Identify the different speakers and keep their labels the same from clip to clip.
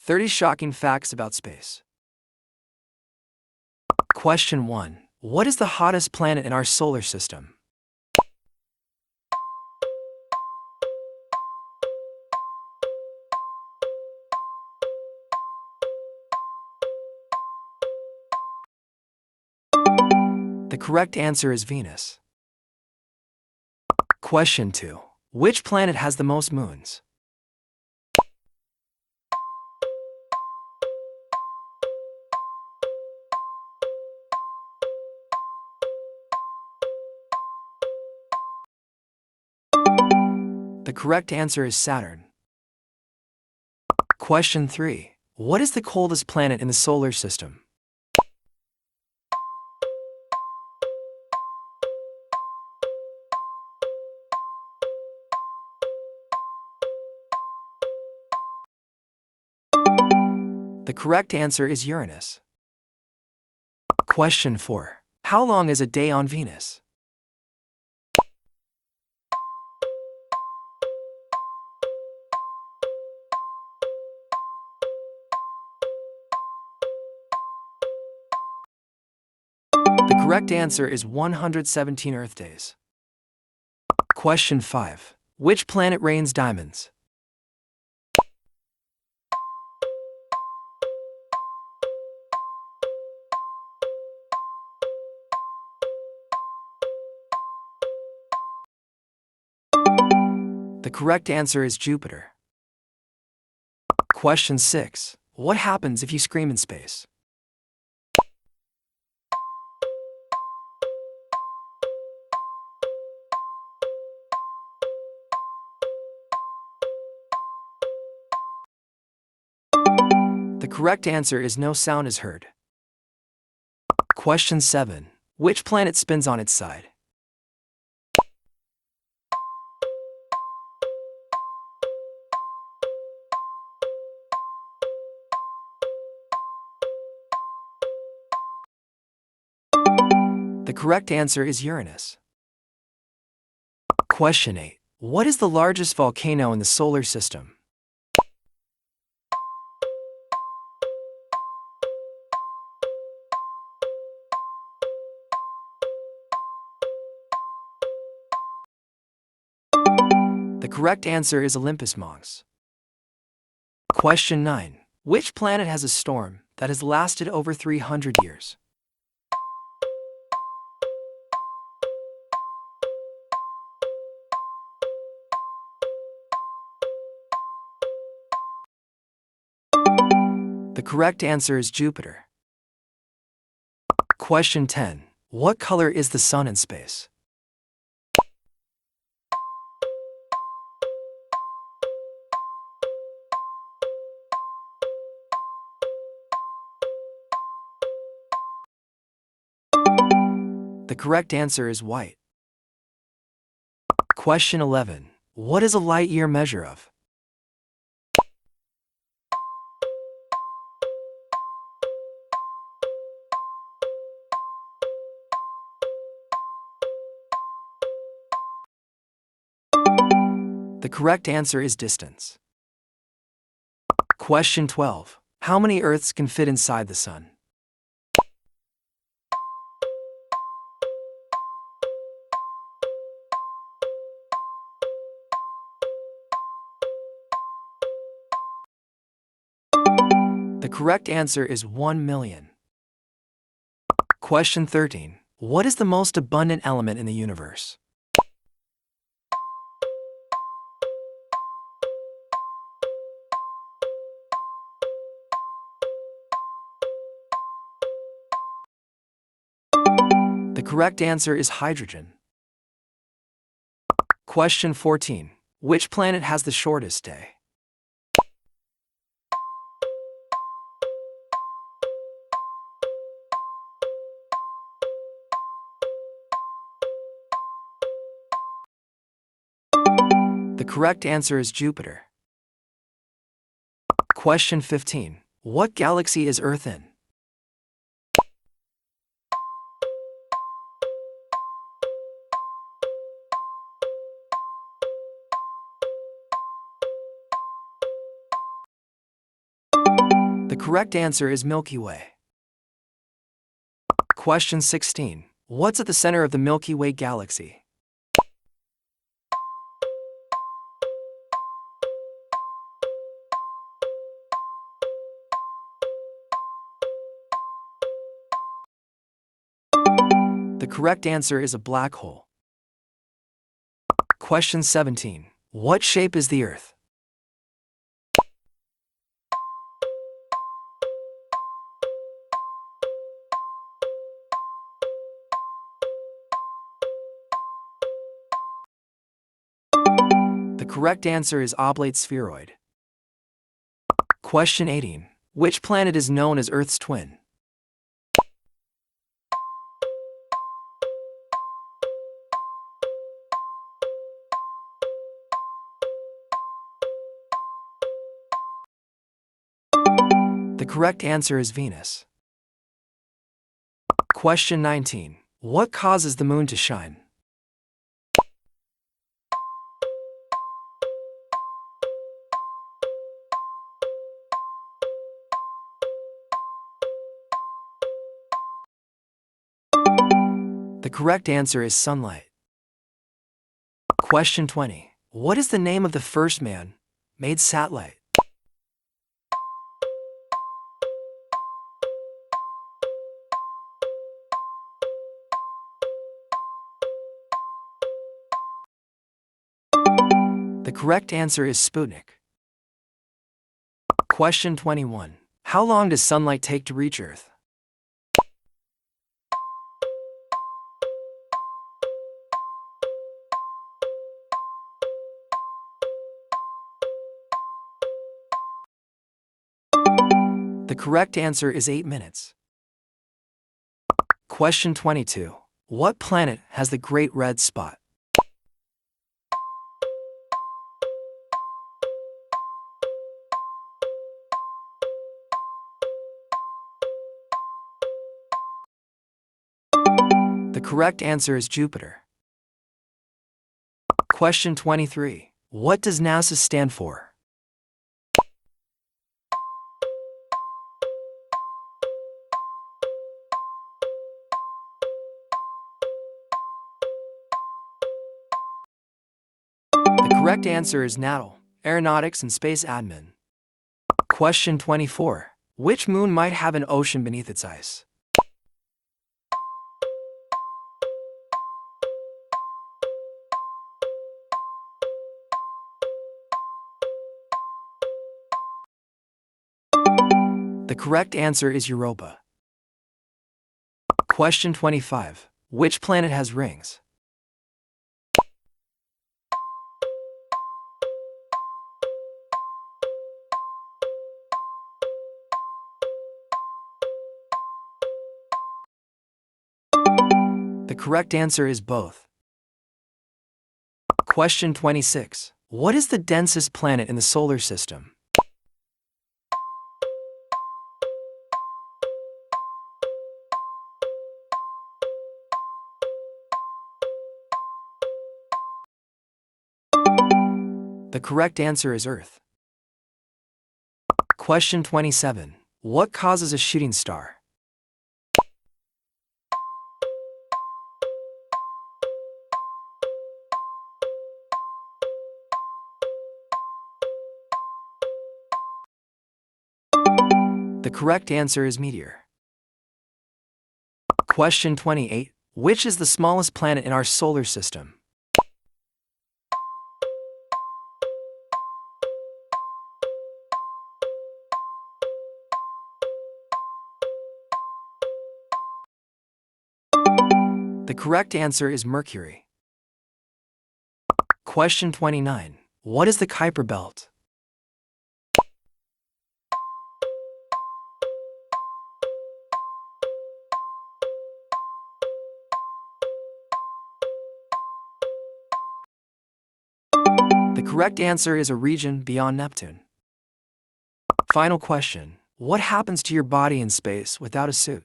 Speaker 1: 30 shocking facts about space. Question 1. What is the hottest planet in our solar system? The correct answer is Venus. Question 2. Which planet has the most moons? The correct answer is Saturn. Question 3. What is the coldest planet in the solar system? The correct answer is Uranus. Question 4. How long is a day on Venus? The correct answer is 117 Earth days. Question 5. Which planet rains diamonds? The correct answer is Jupiter. Question 6. What happens if you scream in space? The correct answer is no sound is heard. Question 7. Which planet spins on its side? The correct answer is Uranus. Question 8. What is the largest volcano in the solar system? The correct answer is Olympus Mons. Question 9. Which planet has a storm that has lasted over 300 years? The correct answer is Jupiter. Question 10. What color is the sun in space? The correct answer is white. Question 11. What is a light year measure of? The correct answer is distance. Question 12. How many Earths can fit inside the sun? The correct answer is 1 million. Question 13. What is the most abundant element in the universe? The correct answer is hydrogen. Question 14. Which planet has the shortest day? The correct answer is Jupiter. Question 15. What galaxy is Earth in? correct answer is Milky Way. Question 16. What's at the center of the Milky Way galaxy? The correct answer is a black hole. Question 17. What shape is the Earth? The correct answer is oblate spheroid. Question 18. Which planet is known as Earth's twin? The correct answer is Venus. Question 19. What causes the moon to shine? The correct answer is sunlight. Question 20. What is the name of the first man-made satellite? The correct answer is Sputnik. Question 21. How long does sunlight take to reach Earth? The correct answer is 8 minutes. Question 22. What planet has the Great Red Spot? The correct answer is Jupiter. Question 23. What does NASA stand for? The correct answer is NATO, Aeronautics and Space Admin. Question 24. Which moon might have an ocean beneath its ice? The correct answer is Europa. Question 25. Which planet has rings? The correct answer is both. Question 26. What is the densest planet in the solar system? The correct answer is Earth. Question 27. What causes a shooting star? The correct answer is meteor. Question 28. Which is the smallest planet in our solar system? The correct answer is Mercury. Question 29. What is the Kuiper belt? The correct answer is a region beyond Neptune. Final question. What happens to your body in space without a suit?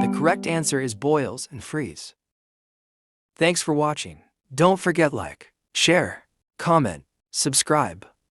Speaker 1: The correct answer is boils and freeze. Thanks for watching. Don't forget like, share, comment, subscribe.